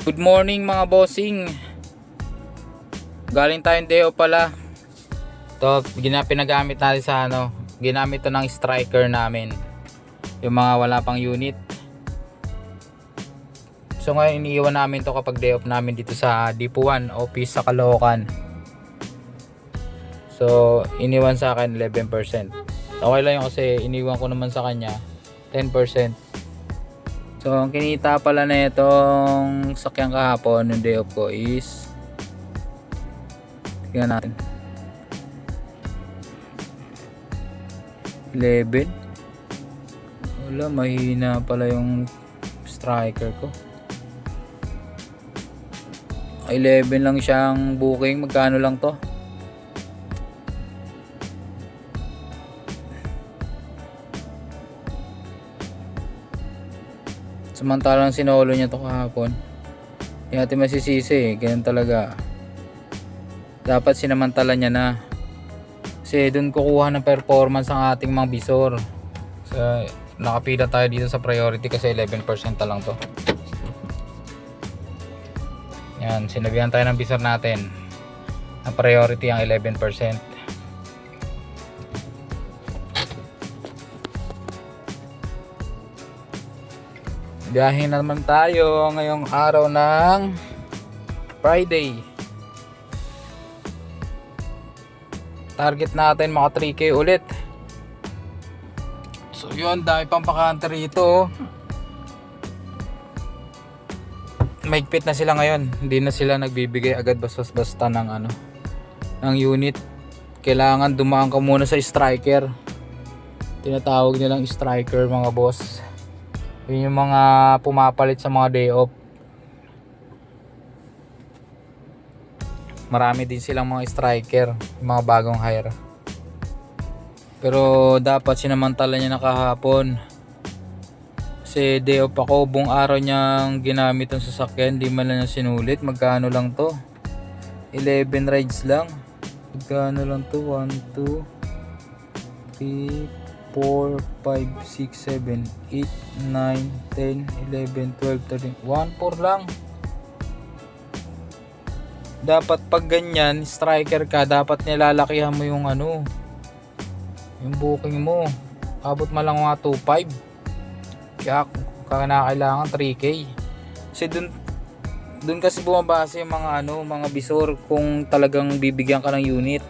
Good morning mga bossing. Galing tayong day off pala. Ito, pinagamit natin sa ginamit to ng striker namin. Yung mga wala pang unit. So ngayon iniiwan namin to kapag day off namin dito sa Depo 1 office sa Caloocan. So iniwan sa akin 11%. Okay lang yun kasi iniwan ko naman sa kanya 10%. So ang kinita pala na itong sakyan kahapon yung day off ko is, tingnan natin, 11. Wala, mahina pala yung striker ko. 11 lang siyang booking. Magkano lang to? Samantalang sinolo niya to kahapon. Hindi natin masisisi, ganyan talaga. Dapat sinamantala niya na. Kasi dun kukuha ng performance ang ating mga visor. So nakapila tayo dito sa priority kasi 11% lang to. Yan, sinabihan tayo ng visor natin. Ang priority ang 11%. Biyahe na naman tayo ngayong araw ng Friday. Target natin mga 3K ulit. So yun, dami pang pakante rito. Mahigpit na sila ngayon. Hindi na sila nagbibigay agad basta ng unit. Kailangan dumaan ka muna sa striker. Tinatawag nilang striker mga boss. Yun yung mga pumapalit sa mga day off. Marami din silang mga striker, mga bagong hire. Pero dapat sinamantala niya na kahapon. Kasi day off ako, buong araw niyang ginamit ang sasakyan, di man lang niya sinulit. Magkano lang to? 11 rides lang. Magkano lang to? 1, 2, 3, 4, 5, 6, 7, 8, 9, 10, 11, 12, 13, 1-4 lang. Dapat pag ganyan, striker ka, dapat nilalakihan mo yung yung booking mo. Abot mo lang mga 2.5. Kaya kailangan 3K. Kasi dun kasi bumabase yung mga visor kung talagang bibigyan ka ng unit.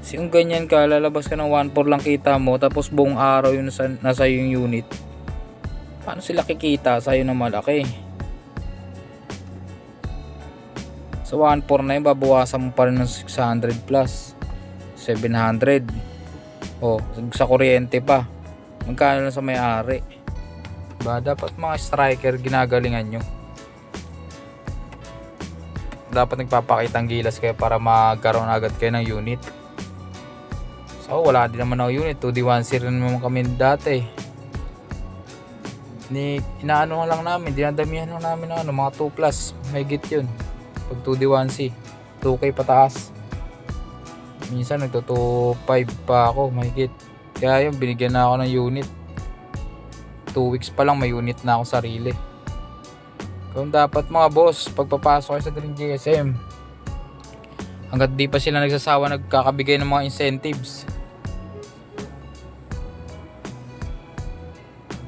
Kasi kung ganyan ka, lalabas ka ng 1.4 lang kita mo, tapos buong araw yung nasa yung unit. Paano sila kikita sa'yo na malaki? Sa 1.4 na yun, babawasan mo pa rin ng 600 plus 700. O, sa kuryente pa. Magkano lang sa may-ari? Diba? Dapat mga striker ginagalingan nyo. Dapat nagpapakitang gilas kayo para magkaroon agad kayo ng unit. So wala din naman ako unit. 2D1C rin naman kami dati. Inaano lang namin, dinadamihan lang namin mga 2 plus. May git yun pag 2D1C, 2K pataas. Minsan nagto 2.5 pa ako, mahigit. Kaya yun, binigyan na ako ng unit. 2 weeks pa lang may unit na ako sarili. Kung dapat mga boss, pagpapasok kayo sa Green GSM, hanggat di pa sila nagsasawa nagkakabigay ng mga incentives,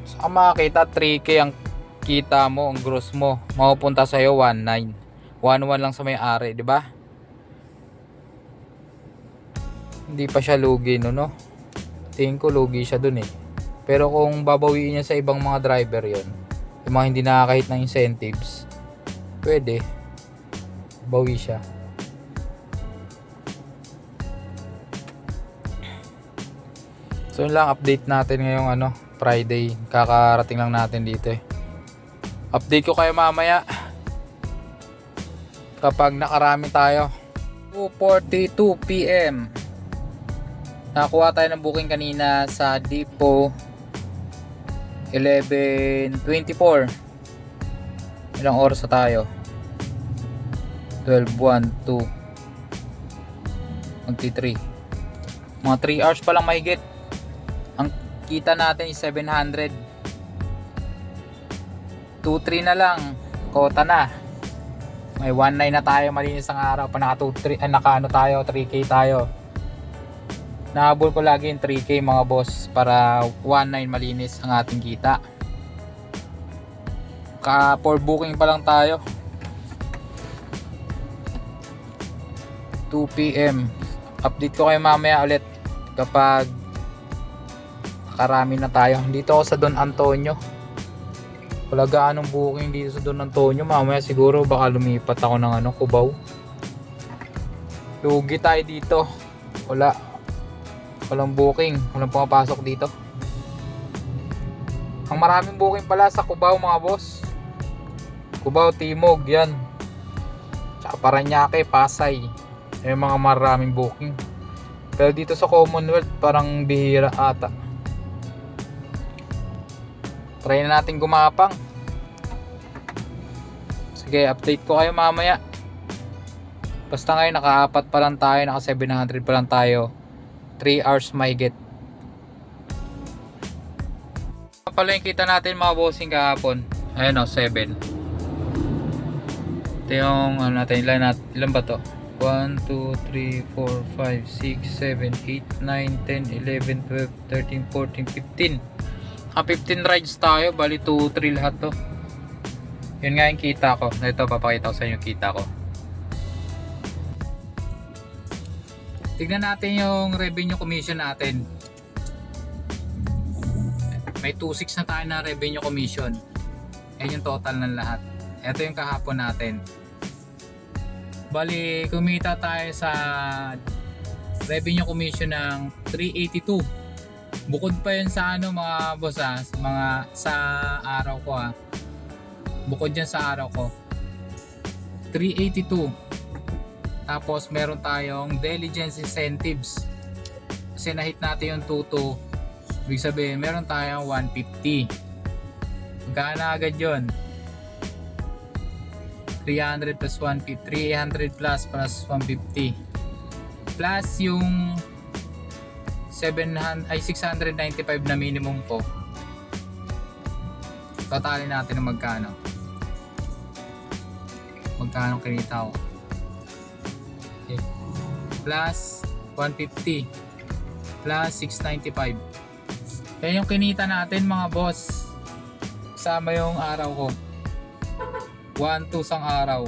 saka makakita 3K ang kita mo, ang gross mo, mapupunta sa'yo 1.9, 1.1 lang sa may-ari, di ba? Hindi pa siya lugi no? Tingin ko lugi siya dun eh. Pero kung babawiin niya sa ibang mga driver yon, yung mga hindi nakakahit ng incentives, pwede bawi siya. So yun lang, update natin ngayong Friday. Kakarating lang natin dito eh. Update ko kayo mamaya kapag nakarami tayo. 2:42 PM. Nakakuha tayo ng booking kanina sa Depo 11:24. Ilang oras na tayo? 12:1, 2 magti-3. Mga 3 hours pa lang mahigit. Ang kita natin is 700. 2-3 na lang. kota na. May 1.9 na tayo malinis ang araw. Pa naka 2, 3, naka ano tayo, 3K tayo. Nahabol ko lagi yung 3K mga boss para 1.9 malinis ang ating kita. Ka for booking pa lang tayo. 2 PM. Update ko kayo mamaya ulit kapag karami na tayo. Dito ako sa Don Antonio. Wala gaanong booking dito sa Don Antonio. Mamaya siguro baka lumipat ako ng ano, Cubao. Lugi tayo dito. Walang booking. Walang pumapasok dito. Ang maraming booking pala sa Cubao mga boss. Cubao, Timog, yan. Tsaka Paranaque, Pasay. May mga maraming booking. Pero dito sa Commonwealth parang bihira ata. Try na natin gumapang. Sige, update ko kayo mamaya. Basta ngayon naka-4 pa lang tayo, naka 700 pa lang tayo. 3 hours mahigit. Pala yung kita natin mga bossing kahapon. Ayun o, 7. Ito yung ano natin, ilan ba to? 1, 2, 3, 4, 5, 6, 7, 8, 9, 10, 11, 12, 13, 14, 15. 15 rides tayo, bali 2, 3 lahat to. Yun nga yung kita ko. Ito, papakita ko sa inyo yung kita ko. Tignan natin yung revenue commission natin. May 2.6 na tayo na revenue commission. Yan yung total ng lahat. Ito yung kahapon natin. Bali, kumita tayo sa revenue commission ng 382. Bukod pa yun sa ano mga boss sa araw ko Bukod yan sa araw ko. 382. Tapos meron tayong diligence incentives. Kasi nahit natin yung 22. Ibig sabihin meron tayong 150. Magkano agad yun? 300 plus 150. 300 plus 150. Plus yung 695 na minimum ko. Totalin natin ng magkano kinita ko. Okay. Plus 150 plus 695. Yan yung kinita natin mga boss. Kasama yung araw ko. 1, 2 sang araw.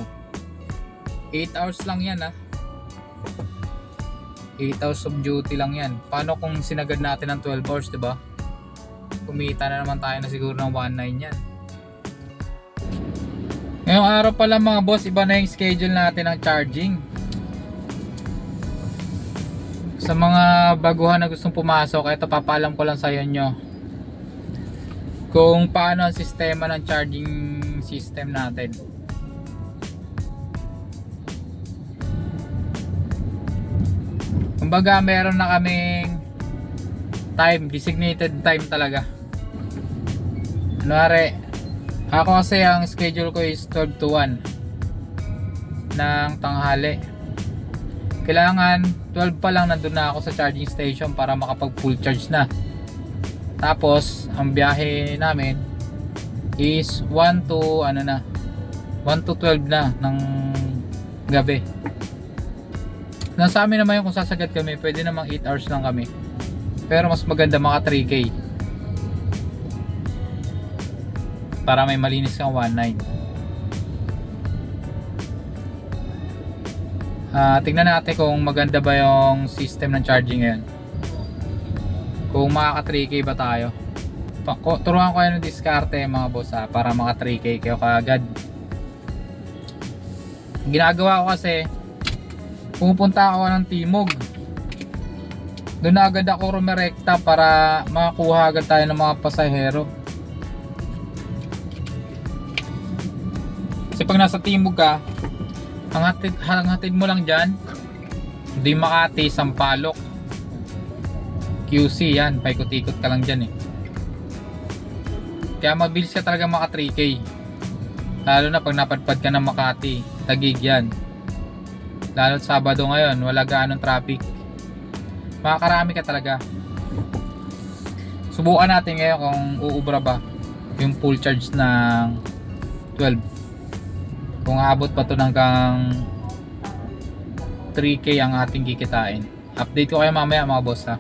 8 hours lang yan 8 hours of duty lang yan. Paano kung sinagad natin ng 12 hours, diba? Kumita na naman tayo na siguro ng 1.9 yan. Ngayong araw pala mga boss, iba na yung schedule natin ng charging. Sa mga baguhan na gustong pumasok, ito papaalam ko lang sa inyo kung paano ang sistema ng charging system natin. Kumbaga meron na kaming time, designated time talaga. Kunwari, ako kasi ang schedule ko is 12 to 1 ng tanghali. Kailangan 12 pa lang nandun na ako sa charging station para makapag full charge na. Tapos ang biyahe namin is 1 to 12 na ng gabi. Nasa amin naman yung kung sasagad kami, pwede namang 8 hours lang kami. Pero mas maganda mga 3K para may malinis kang 1.9. Tingnan natin kung maganda ba yung system ng charging ngayon. Kung makaka 3K ba tayo. Turuan ko kayo ng diskarte mga boss para maka 3K kayo kaagad. Ginagawa ko kasi, pupunta ako ng Timog. Doon na agad ako rumirekta para makakuha agad tayo ng mga pasahero. Kasi pag nasa Timog ka, ang hatid mo lang dyan, di Makati, Sampaloc, QC yan, paikot-ikot ka lang dyan Kaya mabilis ka talaga maka 3K. Lalo na pag napadpad ka ng Makati, Taguig yan. Lalo Sabado ngayon, wala gaanong traffic. Makakarami ka talaga. Subukan natin ngayon kung uubra ba yung full charge ng 12. Kung aabot pa to hanggang 3K ang ating kikitain. Update ko kayo mamaya mga boss ha.